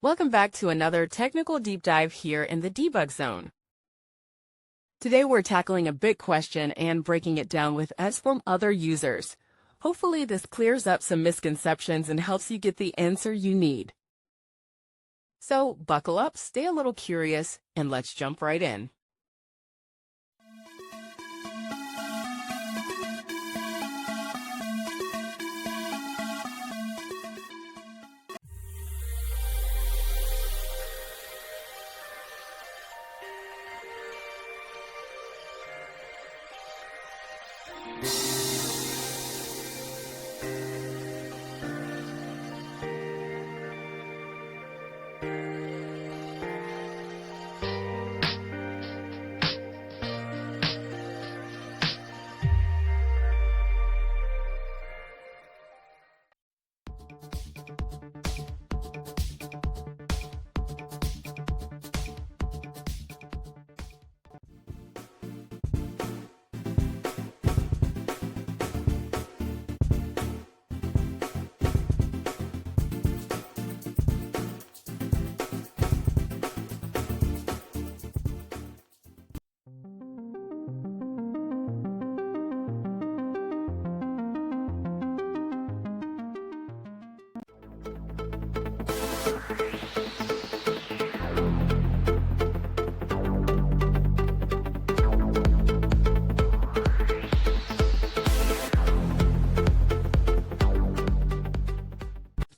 Welcome back to another technical deep dive here in the debug zone. Today we're tackling a big question and breaking it down with us from other users. Hopefully this clears up some misconceptions and helps you get the answer you need. So buckle up, stay a little curious, and let's jump right in.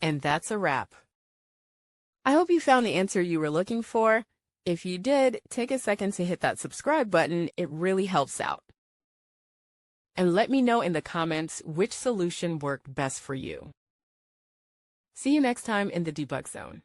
And that's a wrap. I hope you found the answer you were looking for. If you did, take a second to hit that subscribe button. It really helps out. And let me know in the comments which solution worked best for you. See you next time in the debug zone.